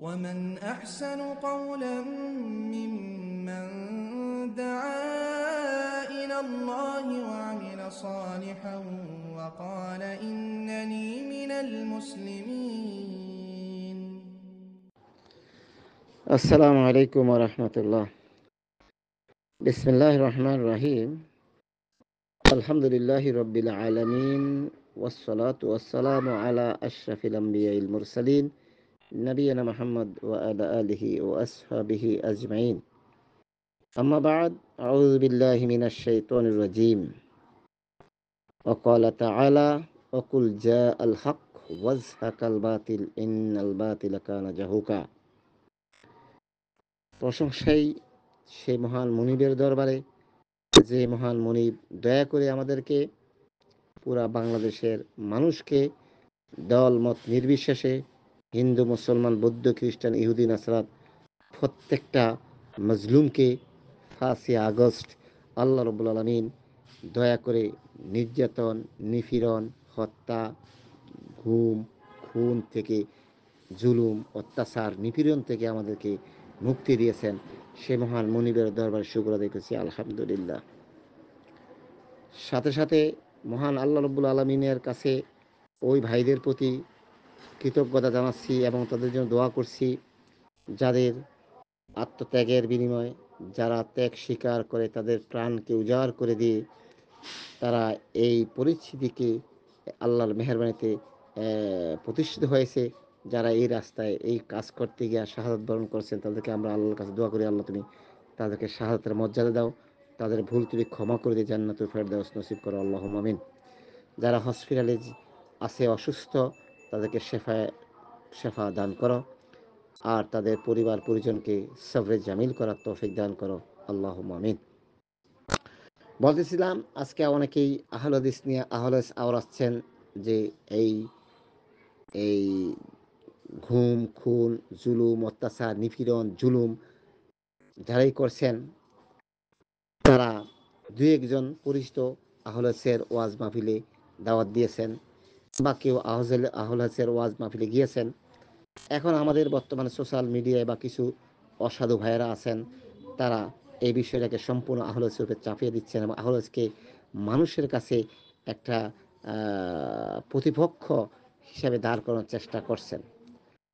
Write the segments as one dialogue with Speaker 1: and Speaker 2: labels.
Speaker 1: ومن أحسن قولا ممن دعا إلى الله وعمل صالحا وقال إنني من المسلمين.
Speaker 2: আসসালামু আলাইকুম ওয়া রাহমাতুল্লাহ। বিসমিল্লাহির রহমানির রহিম। আলহামদুলিল্লাহি রাব্বিল আলামিন ওয়াস সালাতু ওয়াস সালামু আলা আশরাফিল আমবিয়াইল মুরসালিন নবিয়িনা মুহাম্মদ ওয়া আলা আলিহি ওয়া আসহাবিহি আজমাইন। আম্মা বা'দ, আউযু বিল্লাহি মিনাশ শাইতানির রাজীম। ওয়া ক্বালা তাআলা ওয়া কুল জাআল হক ওয়া যাহাকাল বাতিল ইন্নাল বাতিলা কানা যাহুকা। প্রশংসাই সেই মহান মুনিবের দরবারে, যে মহান মুনিব দয়া করে আমাদেরকে পুরা বাংলাদেশের মানুষকে দল মত নির্বিশেষে হিন্দু, মুসলমান, বৌদ্ধ, খ্রিস্টান, ইহুদি, নাসরাত প্রত্যেকটা মজলুমকে 5ই আগস্ট আল্লাহ রাব্বুল আলামিন দয়া করে নির্যাতন, নিপীড়ন, হত্যা, গুম, খুন থেকে, জুলুম, অত্যাচার, নিপীড়ন থেকে আমাদেরকে মুক্তি দিয়েছেন। সে মহান মুনিবের দরবারে শুকর আদায় করছি, আলহামদুলিল্লাহ। সাথে সাথে মহান আল্লাহ রাব্বুল আলামিনের কাছে ওই ভাইদের প্রতি কৃতজ্ঞতা জানাচ্ছি এবং তাদের জন্য দোয়া করছি, যাদের আত্মত্যাগের বিনিময়ে, যারা ত্যাগ স্বীকার করে তাদের প্রাণকে উজাড় করে দিয়ে তারা এই পরিস্থিতিকে আল্লাহর মেহেরবানিতে প্রতিষ্ঠিত হয়েছে, যারা এই রাস্তায় এই কাজ করতে গিয়ে শাহাদাত বরণ করছেন, তাদেরকে আমরা আল্লাহর কাছে দোয়া করি, আল্লাহ তুমি তাদেরকে শাহাদাতের মর্যাদা দাও, তাদের ভুল তুমি ক্ষমা করে দিয়ে জান্নাতুল ফেরদাউস নসিব করো, আল্লাহুম্মা আমিন। যারা হসপিটালে আছে অসুস্থ, তাদেরকে শেফা দান করো, আর তাদের পরিবার পরিজনকে সবরে জামিল করার তৌফিক দান করো, আল্লাহুম্মা আমিন। বলতেছিলাম আজকে অনেকেই আহলে হাদিস নিয়ে আওড়াচ্ছেন যে এই এই ঘুম, খুন, জুলুম, অত্যাচার, নিপীড়ন, জুলুম যারাই করছেন, তারা দুই একজন পরিচিত আহলে হাদিসের ওয়াজ মাহফিলে দাওয়াত দিয়েছেন বা কেউ আহলে হাদিসের ওয়াজ মাহফিলে গিয়েছেন। এখন আমাদের বর্তমানে সোশ্যাল মিডিয়ায় বা কিছু অসাধু ভাইয়েরা আছেন, তারা এই বিষয়টাকে সম্পূর্ণ আহলে হাদিসের উপরে চাপিয়ে দিচ্ছেন এবং আহলে হাদিসকে মানুষের কাছে একটা প্রতিপক্ষ হিসাবে দাঁড় করানোর চেষ্টা করছেন।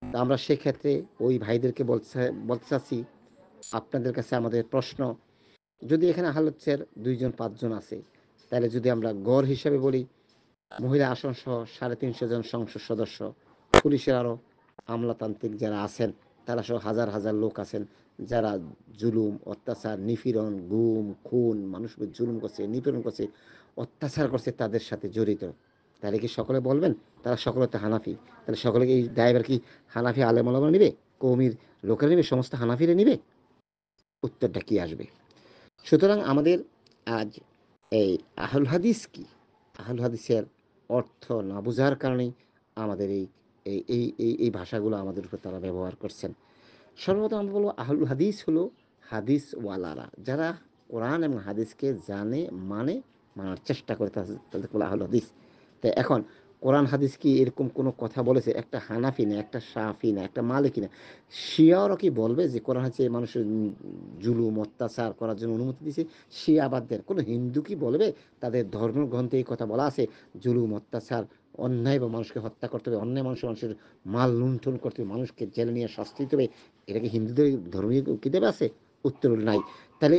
Speaker 2: তো আমরা সেক্ষেত্রে ওই ভাইদেরকে বলতে চাচ্ছি, আপনাদের কাছে আমাদের প্রশ্ন, যদি এখানে আহলে হাদিসের 2-5 জন আছে, তাহলে যদি আমরা গড় হিসাবে বলি, মহিলা আসন সহ 350 জন সংসদ সদস্য, পুলিশের আরও আমলাতান্ত্রিক যারা আছেন, তারা সহ হাজার হাজার লোক আছেন, যারা জুলুম, অত্যাচার, নিপীড়ন, গুম, খুন, মানুষের জুলুম করছে, নিপীড়ন করছে, অত্যাচার করছে, তাদের সাথে জড়িত। তাহলে কি সকলে বলবেন তারা সকলে তো হানাফি? তাহলে সকলে এই ড্রাইভার কি হানাফি আলেম ওলামা নিবে, কওমির লোকেরা নিবে, সমস্ত হানাফিরা নিবে? উত্তরটা কি আসবে? সুতরাং আমাদের আজ এই আহল হাদিস কি, আহল হাদিসের অর্থ না বোঝার কারণেই আমাদের এই এই এই এই এই ভাষাগুলো আমাদের উপর তারা ব্যবহার করছেন। সর্বপ্রথম আমরা বলবো আহলুল হাদিস হলো হাদিসওয়ালারা, যারা কোরআন এবং হাদিসকে জানে, মানে, মানার চেষ্টা করে, তাদের বলে আহলুল হাদিস। তো এখন কোরআন হাদিস কি এরকম কোনো কথা বলেছে? একটা হানাফি না, একটা শাফি না, একটা মালিকি না, শিয়ারও কি বলবে যে কোরআন হচ্ছে মানুষের জুলুম অত্যাচার করার জন্য অনুমতি দিয়েছে? শিয়াবাদদের কোনো হিন্দু কি বলবে তাদের ধর্মগ্রন্থে এই কথা বলা আছে জুলুম অত্যাচার, অন্যায় বা মানুষকে হত্যা করতে হবে, অন্যায় মানুষের মাল লুণ্ঠন করতে হবে, মানুষকে জেলে নিয়ে শাস্তি দিতে হবে? এটা কি হিন্দুদের ধর্মীয় কিতাবে আছে? উত্তর নাই। তাহলে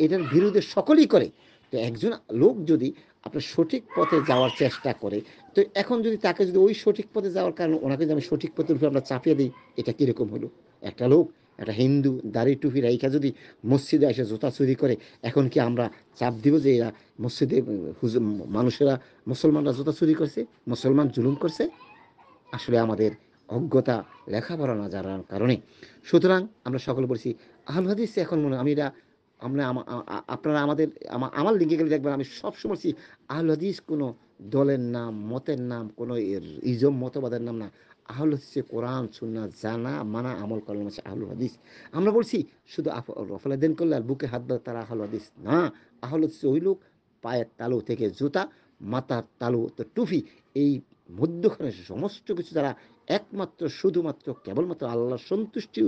Speaker 2: এটার বিরুদ্ধে সকলেই করে। তো একজন লোক যদি আপনার সঠিক পথে যাওয়ার চেষ্টা করে, তো এখন যদি তাকে যদি ওই সঠিক পথে যাওয়ার কারণে ওনাকে যদি আমি সঠিক পথের উপরে আমরা চাপিয়ে দিই, এটা কীরকম হলো? একটা লোক, একটা হিন্দু দাড়ি টুপি রাইখা যদি মসজিদে এসে জুতা চুরি করে, এখন কি আমরা চাপ দিব যে এরা মসজিদে মানুষেরা, মুসলমানরা জুতা চুরি করছে, মুসলমান জুলুম করছে? আসলে আমাদের অজ্ঞতা, লেখাপড়া না জানার কারণে। সুতরাং আমরা সকলে বলছি আহলে হাদিস। এখন মনে আমি এটা আমরা আপনারা আমাদের আমার লিঙ্কে গেলে দেখবেন আমি সবসময় বলছি আহলে হাদিস কোনো দলের নাম, মতের নাম, কোনো ইজম মতবাদের নাম না। আহলে হাদিস কোরআন সুন্নাহ জানা, মানা, আমল করার নাম হচ্ছে আহলে হাদিস। আমরা বলছি শুধু রফলাদেন করলে আর বুকে হাত দেয় তারা আহলে হাদিস না। আহলে হাদিস ওই লোক পায়ের তালু থেকে জুতা, মাথার তালু তো টুপি, এই মধ্যখানে সমস্ত কিছু যারা একমাত্র শুধুমাত্র কেবলমাত্র আল্লাহর সন্তুষ্টি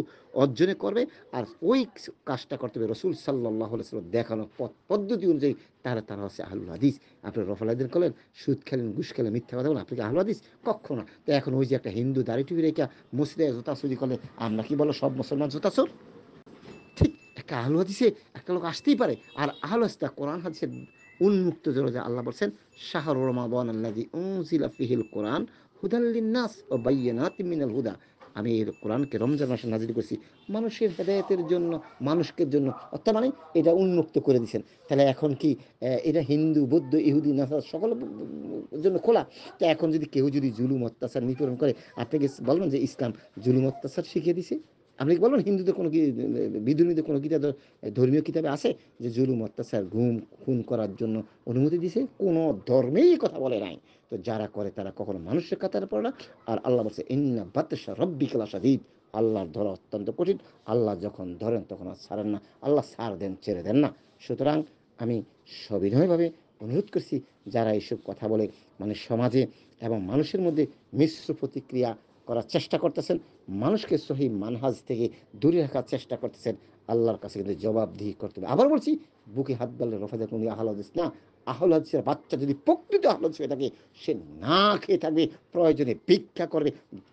Speaker 2: অর্জনে করবে, আর ওই কাজটা করতে হবে রসুল সাল্লাল্লাহু আলাইহি ওয়াসাল্লাম দেখানো পদ্ধতি অনুযায়ী, তারা হচ্ছে আহলুল হাদিস। আপনি রফল আলাইদ্দিন করলেন, সুদ খেলেন, ঘুষ খেলেন, মিথ্যা কথা বলেন, আপনি কি আহলুল হাদিস? কখনো না। তো এখন ওই যে একটা হিন্দু দাড়ি টুপি রেখে মসজিদে জোতাচুরি করলে আমরা কি বলো সব মুসলমান জোতাচোর? ঠিক একটা আহলু হাদিসে একটা লোক আসতেই পারে। আর আহলু হাদিস কোরআন হাদিসের উন্মুক্ত দরজা। আল্লাহ বলছেন শাহরু রমাদান আল্লাযী উনজিলা ফীহিল কোরআন হুদাল লিন-নাস ওয়া বায়্যিনাতিম মিনাল হুদা। আমি এই কোরআনকে রমজান মাসে নাজিল করেছি মানুষের হেদায়েতের জন্য, মানুষের জন্য, অর্থাৎ মানে এটা উন্মুক্ত করে দিয়েছেন। তাহলে এখন কি এটা হিন্দু, বৌদ্ধ, ইহুদি, নাসারা সকলের জন্য খোলা? তো এখন যদি কেউ যদি জুলুম অত্যাচার নিপীড়ন করে, আপনি কি বলবেন যে ইসলাম জুলুম অত্যাচার শিখিয়ে দিছে? আপনি কি বলবেন হিন্দুদের কোনো বিধর্মীদের কোনো কিতাব, ধর্মীয় কিতাবে আছে যে জুলুম অত্যাচার গুম খুন করার জন্য অনুমতি দিছে? কোনো ধর্মেই কথা বলে নাই। তো যারা করে তারা কখনো মানুষের কাতারে পড়ে না। আর আল্লাহ বলছে ইন্না বাতশা রাব্বিকা লাশাদীদ, আল্লাহর ধরা অত্যন্ত কঠিন। আল্লাহ যখন ধরেন তখন আর ছাড়েন না, আল্লাহ ছাড় দেন, ছেড়ে দেন না। সুতরাং আমি সবিনয়ভাবে অনুরোধ করছি, যারা এইসব কথা বলে মানে সমাজে এবং মানুষের মধ্যে মিশ্র প্রতিক্রিয়া করার চেষ্টা করতেছেন, মানুষকে সহি মানহাজ থেকে দূরে রাখার চেষ্টা করতেছেন, আল্লাহর কাছে কিন্তু জবাবদিহি করতে হবে। আবার বলছি, বুকে হাত বাড়লে রফাজা কোন আহল হাদিস না। আহল হাদিসের বাচ্চা যদি প্রকৃত আহল হাদিস হয়ে থাকে, সে না খেয়ে থাকবে, প্রয়োজনে ভিক্ষা করবে,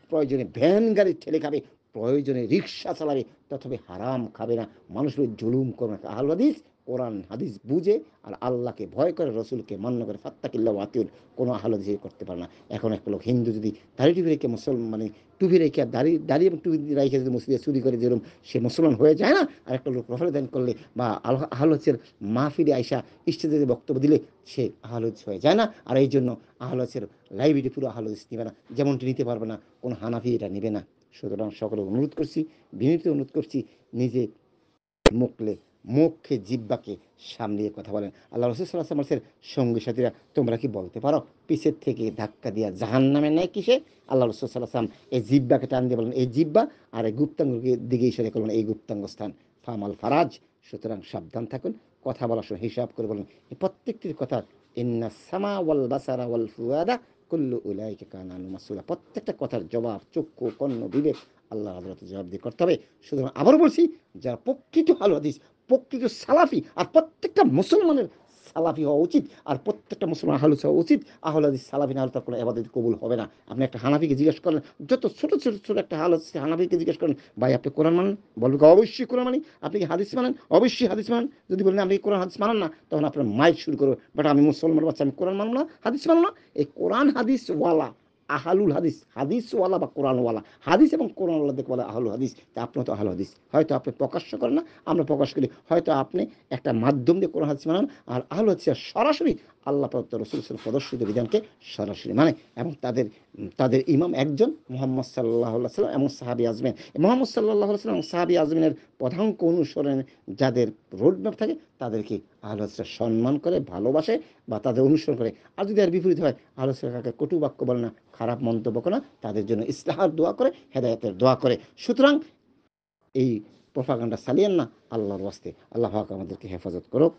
Speaker 2: প্রয়োজনে ভ্যান গাড়ি ঠেলে খাবে, প্রয়োজনে রিক্সা চালাবে, তথাপি হারাম খাবে না, মানুষের জুলুম করবে না। আহল হাদিস কোরআন হাদিস বুঝে আর আল্লাহকে ভয় করে, রসুলকে মান্য করে, ফাত্তাকিল্লাহ ওয়াতিউন, কোনো আহল হাদিস করতে পারে না। এখন একটা লোক হিন্দু যদি দাড়ি টুপি রেখে মুসলমান মানে টুপি রেখে দাড়ি এবং টুপি রেখে যদি মসজিদে চুরি করে যেরকম সে মুসলমান হয়ে যায় না, আর একটা লোক রফল দান করলে বা আহল হাদিসের মাহফিলে আইসা স্টেজে বক্তব্য দিলে সে আহল হাদিস হয়ে যায় না। আর এই জন্য আহল হাদিসের লাইব্রেরি পুরো আহল হাদিস নেবে না, যেমনটি নিতে পারবে না কোনো হানাফি এটা নেবে না। সুতরাং সকলে অনুরোধ করছি, বিনীত অনুরোধ করছি, নিজে মুখলে মুখে জিব্বাকে সামলিয়ে কথা বলেন। আল্লাহ রাসূল সাল্লাল্লাহু আলাইহি ওয়াসাল্লামের সঙ্গী সাথীরা, তোমরা কি বলতে পারো পিছের থেকে ধাক্কা দিয়া জাহান্নামে নেয় কিসে? আল্লাহ রাসূল সাল্লাল্লাহু আলাইহি ওয়াসাল্লাম এই জিব্বাকে টান দিয়ে বলেন এই জিব্বা, আর এই গুপ্তাঙ্গের দিকে ইশারা করবেন এই গুপ্তাঙ্গ স্থান, ফামাল ফারাজ। সুতরাং সাবধান থাকুন, কথা বলার সময় হিসাব করে বলেন। এই প্রত্যেকটির কথা ইন্না সামা ওয়াল বাসারা ওয়াল ফুয়াদা কুল্লু উলাইকা কানা আনহু মাসউলা, প্রত্যেকটা কথার জবাব চক্ষু কর্ণ বিবেক আল্লাহর আদালতে জবাবদিহি করতে হবে। সুতরাং আবারও বলছি, যারা প্রকৃত আহলে হাদিস, প্রকৃত সালাফি, আর প্রত্যেকটা মুসলমানের সালাফি হওয়া উচিত, আর প্রত্যেকটা মুসলমান আহলে হাদিস হওয়া উচিত। আহলে হাদিস সালাফি না হলে তার কোনো ইবাদত কবুল হবে না। আপনি একটা হানাফিকে জিজ্ঞেস করেন, যত ছোট ছোট ছোট একটা হানাফিকে জিজ্ঞেস করেন, ভাই আপনি কোরআন মানেন? বলবে অবশ্যই কোরআন মানি। আপনি কি হাদিস মানেন? অবশ্যই হাদিস মানেন। যদি বলেন আপনি কোরআন হাদিস মানেন না, তখন আপনার মাইক শুরু করবে, বাট আমি মুসলমান বাচ্চা, আমি কোরআন মানব না, হাদিস মানব না। এই কোরআন হাদিস ওয়ালা আহালুল হাদিস, হাদিসওয়ালা বা কোরআনওয়ালা, হাদিস এবং কোরআনওয়ালাদেরকে বলে আহলুল হাদিস। তা আপনি তো আহলুল হাদিস, হয়তো আপনি প্রকাশ্য করেন না, আমরা প্রকাশ করি, হয়তো আপনি একটা মাধ্যম দিয়ে কোরআন হাদিস মানান। আর আহলুল হাদিস সরাসরি আল্লাহ প্রদত্ত রাসূল প্রদর্শিত বিধানকে সরাসরি মানে, এবং তাদের ইমাম একজন মুহাম্মদ সাল্লাল্লাহু আলাইহি ওয়াসাল্লাম এবং সাহাবী আজমিন। মুহাম্মদ সাল্লাল্লাহু আলাইহি ওয়াসাল্লাম এবং সাহাবী আজমিনের পদাঙ্ক অনুসরণে যাদের রোডম্যাপ থাকে, তাদেরকে আহলুল হাদিসরা সম্মান করে, ভালোবাসে বা তাদের অনুসরণ করে। আর যদি আর বিপরীত হয়, আহলুল হাদিসরা কাউকে কটু বাক্য বলে না, খারাপ মন্তব্য করে না, তাদের জন্য ইসলাহার দোয়া করে, হেদায়েতের দোয়া করে। সুতরাং এই প্রপাগান্ডা চালিয়েন না, আল্লাহর ওয়াস্তে। আল্লাহ পাক আমাদেরকে হেফাজত করুক।